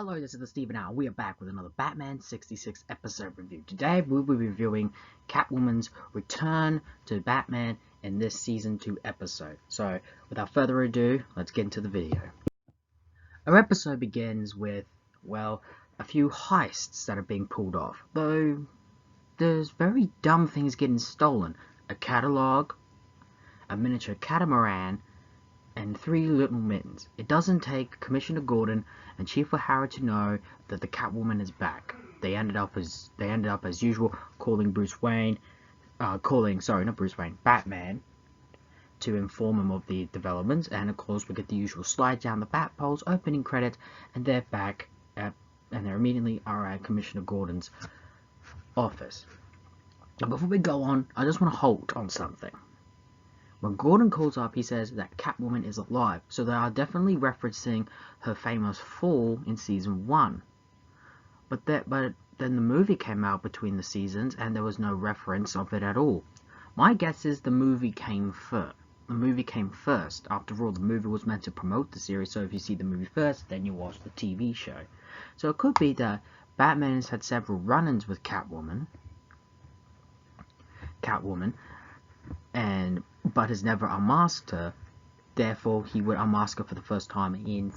Hello, this is the Steven Hour. We are back with another Batman 66 episode review. Today we'll be reviewing Catwoman's return to Batman in this season 2 episode. So, without further ado, let's get into the video. Our episode begins with, well, a few heists that are being pulled off. Though, there's very dumb things getting stolen. A catalog, a miniature catamaran, and 3 little mittens. It doesn't take Commissioner Gordon and Chief O'Hara to know that the Catwoman is back. They ended up as usual, calling Batman, to inform him of the developments. And of course, we get the usual slide down the bat poles, opening credits, and they're back and they're immediately at Commissioner Gordon's office. Now, before we go on, I just want to halt on something. When Gordon calls up, he says that Catwoman is alive, so they are definitely referencing her famous fall in season 1. But then the movie came out between the seasons, and there was no reference of it at all. My guess is the movie came first. After all, the movie was meant to promote the series, so if you see the movie first, then you watch the TV show. So it could be that Batman has had several run-ins with Catwoman, but has never unmasked her. Therefore, he would unmask her for the first time in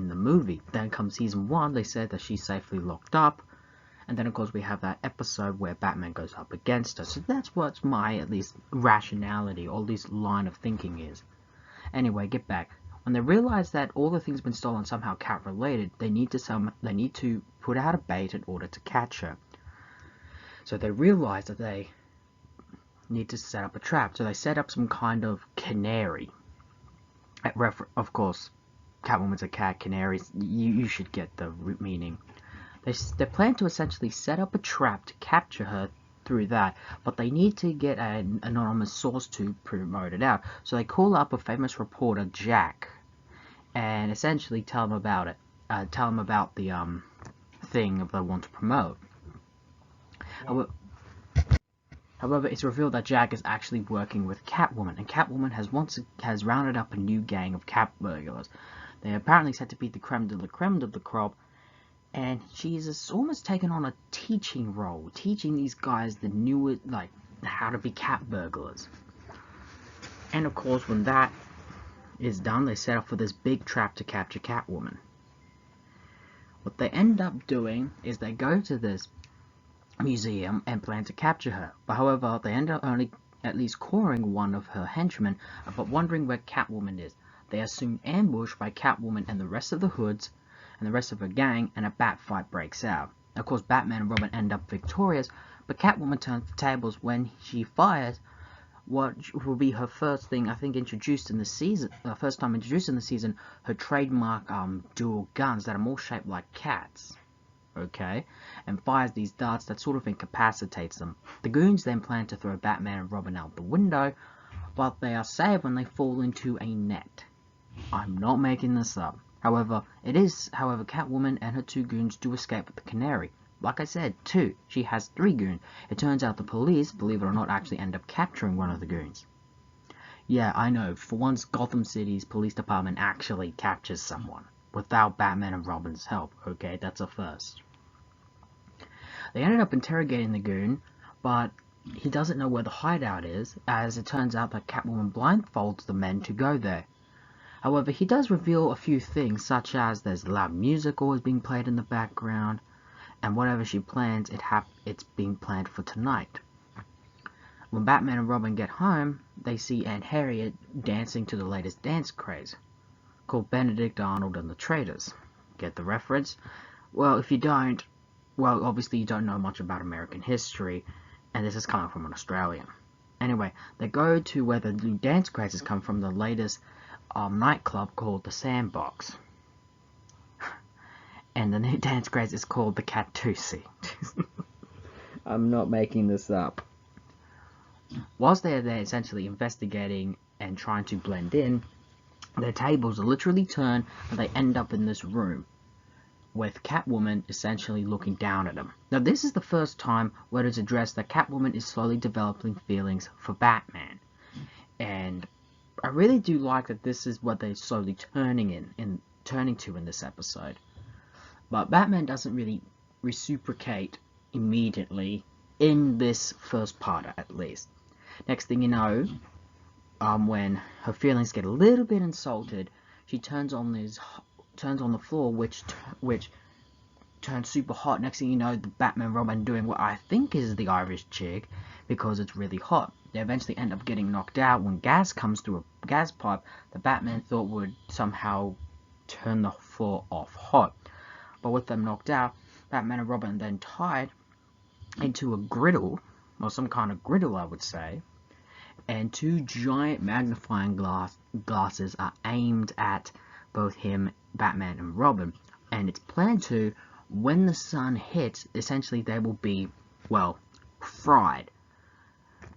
the movie. Then comes season 1, they said that she's safely locked up, and then of course we have that episode where Batman goes up against her. So that's what's my at least rationality, or at least line of thinking is. Anyway, get back. When they realize that all the things been stolen somehow cat related, they need to put out a bait in order to catch her. So they realize that they need to set up a trap, so they set up some kind of canary. Of course, Catwoman's a cat, canaries, you should get the root meaning. They plan to essentially set up a trap to capture her through that, but they need to get an anonymous source to promote it out. So they call up a famous reporter, Jack, and essentially tell him about it. Tell him about the thing they want to promote. However, it's revealed that Jack is actually working with Catwoman, and Catwoman has rounded up a new gang of cat burglars. They are apparently said to be the creme de la crop, and she's almost taken on a teaching role, teaching these guys the new, how to be cat burglars. And of course, when that is done, they set up for this big trap to capture Catwoman. What they end up doing is they go to this museum and plan to capture her, but however they end up only at least cornering one of her henchmen, but wondering where Catwoman is. They are soon ambushed by Catwoman and the rest of the hoods and the rest of her gang, and a bat fight breaks out. Of course, Batman and Robin end up victorious, but Catwoman turns the tables when she fires what will be her first thing, I think, introduced in the season, her trademark dual guns that are more shaped like cats. Okay, and fires these darts that sort of incapacitates them. The goons then plan to throw Batman and Robin out the window, but they are saved when they fall into a net. I'm not making this up. However, Catwoman and her 2 goons do escape with the canary. Like I said, 2. She has 3 goons. It turns out the police, believe it or not, actually end up capturing one of the goons. Yeah, I know, for once Gotham City's police department actually captures someone without Batman and Robin's help. Okay, that's a first. They ended up interrogating the goon, but he doesn't know where the hideout is, as it turns out that Catwoman blindfolds the men to go there. However, he does reveal a few things, such as there's loud music always being played in the background, and whatever she plans, it's being planned for tonight. When Batman and Robin get home, they see Aunt Harriet dancing to the latest dance craze, called Benedict Arnold and the Traitors. Get the reference? Well, if you don't, well, obviously you don't know much about American history, and this is coming from an Australian. Anyway, they go to where the new dance crazes come from, the latest nightclub called the Sandbox. And the new dance craze is called the Catoosie. I'm not making this up. Whilst they're there essentially investigating and trying to blend in, their tables are literally turned and they end up in this room with Catwoman essentially looking down at them. Now, this is the first time where it's addressed that Catwoman is slowly developing feelings for Batman. And I really do like that this is what they're slowly turning to in this episode. But Batman doesn't really reciprocate immediately in this first part, at least. Next thing you know, when her feelings get a little bit insulted, she turns on the floor, which turns super hot. Next thing you know, the Batman and Robin doing what I think is the Irish jig, because it's really hot. They eventually end up getting knocked out when gas comes through a gas pipe the Batman thought would somehow turn the floor off hot. But with them knocked out, Batman and Robin then tied into a griddle, or some kind of griddle I would say, and two giant magnifying glasses are aimed at both him, Batman and Robin, and it's planned to, when the sun hits, essentially they will be, well, fried.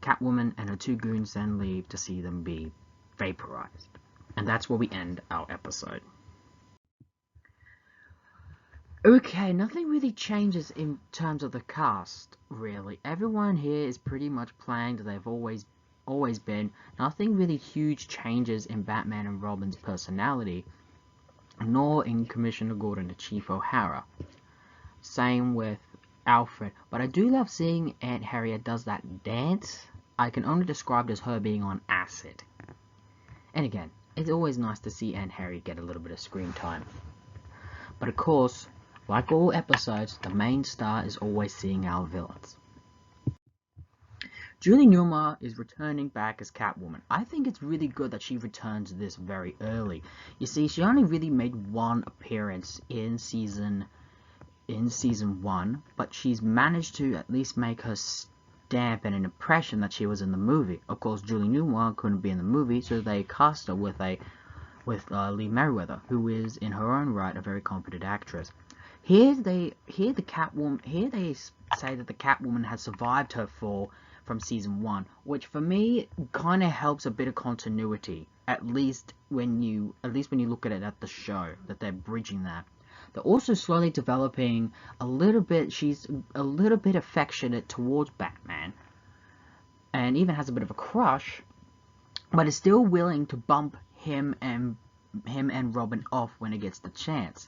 Catwoman and her two goons then leave to see them be vaporized. And that's where we end our episode. Okay, nothing really changes in terms of the cast, really. Everyone here is pretty much playing that they've always been. Nothing really huge changes in Batman and Robin's personality, nor in Commissioner Gordon and Chief O'Hara. Same with Alfred, but I do love seeing Aunt Harriet does that dance. I can only describe it as her being on acid. And again, it's always nice to see Aunt Harriet get a little bit of screen time. But of course, like all episodes, the main star is always seeing our villains. Julie Newmar is returning back as Catwoman. I think it's really good that she returns this very early. You see, she only really made one appearance in season 1, but she's managed to at least make her stamp and an impression that she was in the movie. Of course, Julie Newmar couldn't be in the movie, so they cast her with Lee Merriweather, who is in her own right a very competent actress. Here they say that the Catwoman has survived her fall from season 1, which for me kind of helps a bit of continuity. At least when you look at it at the show, that they're bridging that. They're also slowly developing a little bit. She's a little bit affectionate towards Batman, and even has a bit of a crush, but is still willing to bump him and Robin off when it gets the chance.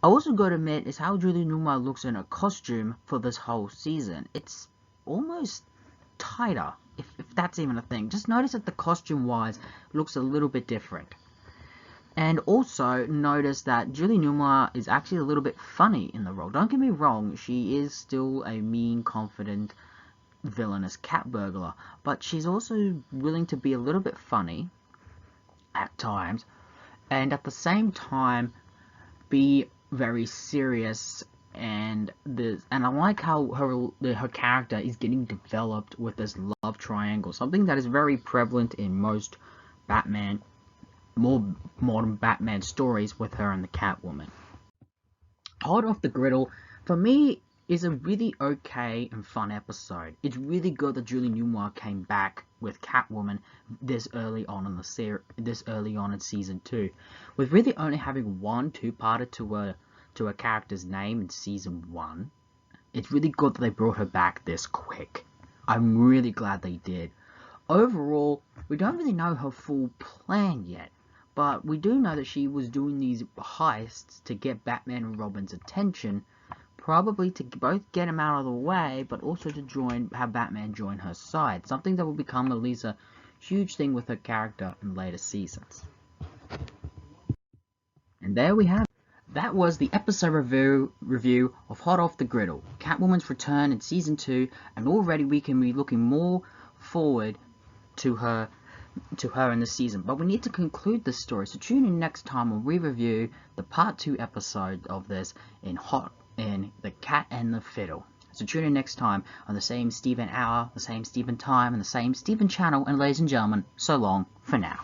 I also got to admit is how Julie Newmar looks in her costume for this whole season. It's almost tighter, if that's even a thing. Just notice that the costume-wise looks a little bit different. And also notice that Julie Newmar is actually a little bit funny in the role. Don't get me wrong, she is still a mean, confident, villainous cat burglar, but she's also willing to be a little bit funny at times, and at the same time be very serious. And I like how her character is getting developed with this love triangle, something that is very prevalent in most more modern Batman stories with her and the Catwoman. Hot Off the Griddle, for me, is a really okay and fun episode. It's really good that Julie Newmar came back with Catwoman this early on in season 2, with really only having one two-parter to a character's name in season 1. It's really good that they brought her back this quick. I'm really glad they did. Overall, we don't really know her full plan yet, but we do know that she was doing these heists to get Batman and Robin's attention, probably to both get him out of the way, but also to have Batman join her side, something that will become at least a huge thing with her character in later seasons. And there we have it. That was the episode review of Hot Off the Griddle, Catwoman's return in season 2, and already we can be looking more forward to her in the season. But we need to conclude this story, so tune in next time when we review the part 2 episode of this in The Cat and the Fiddle. So tune in next time on the same Steven hour, the same Steven time, and the same Steven channel. And ladies and gentlemen, so long for now.